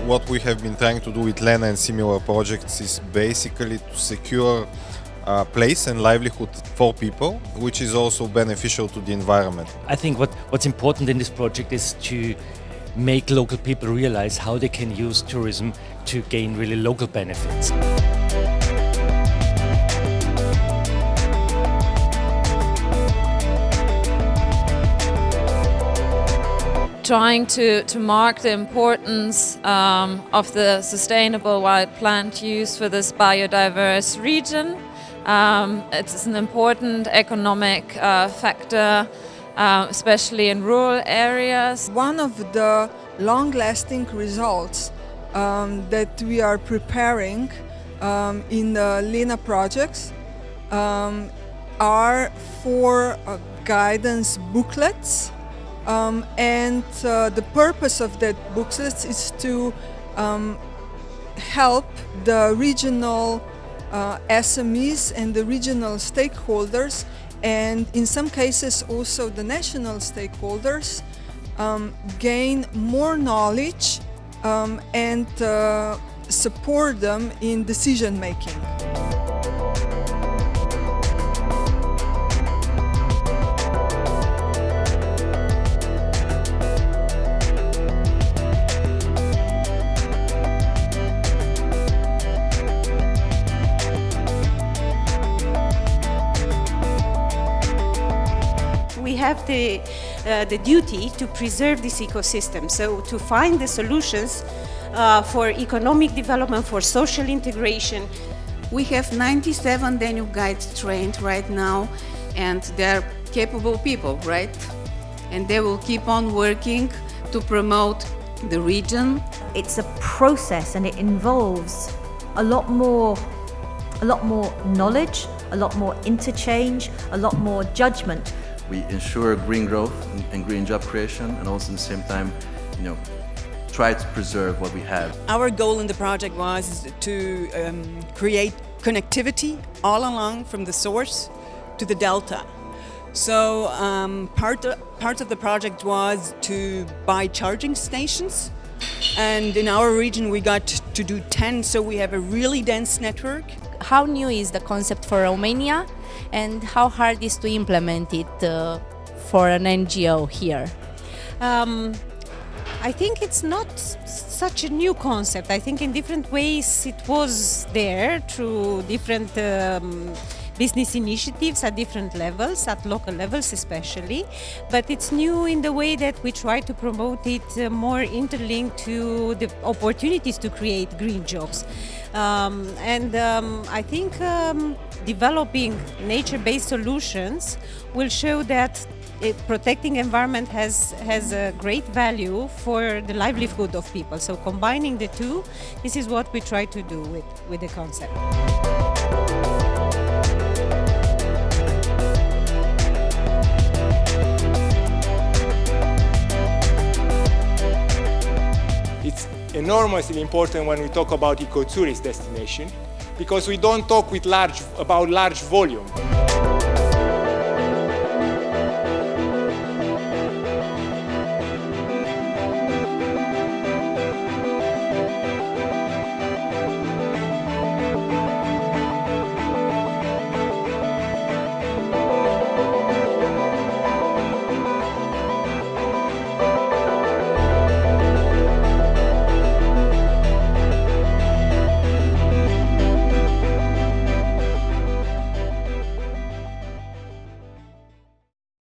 what we have been trying to do with LENA and similar projects is basically to secure place and livelihood for people, which is also beneficial to the environment. I think what's important in this project is to make local people realize how they can use tourism to gain really local benefits. Trying to mark the importance of the sustainable wild plant use for this biodiverse region. It's an important economic factor, especially in rural areas. One of the long-lasting results that we are preparing in the LENA projects are 4 guidance booklets. And the purpose of that booklet is to help the regional SMEs and the regional stakeholders, and in some cases also the national stakeholders, gain more knowledge and support them in decision making. We have the duty to preserve this ecosystem, so to find the solutions for economic development, for social integration. We have 97 Danube guides trained right now, and they're capable people, right? And they will keep on working to promote the region. It's a process, and it involves a lot more knowledge, a lot more interchange, a lot more judgment. We ensure green growth and green job creation, and also at the same time, try to preserve what we have. Our goal in the project was to create connectivity all along from the source to the delta. So part of the project was to buy charging stations, and in our region we got to do 10, so we have a really dense network. How new is the concept for Romania, and how hard is to implement it for an NGO here? I think it's not such a new concept. I think in different ways it was there through different business initiatives at different levels, at local levels especially, but it's new in the way that we try to promote it more interlinked to the opportunities to create green jobs. I think developing nature-based solutions will show that protecting environment has a great value for the livelihood of people. So combining the two, this is what we try to do with the concept. It's enormously important when we talk about ecotourist destination, because we don't talk about large volume.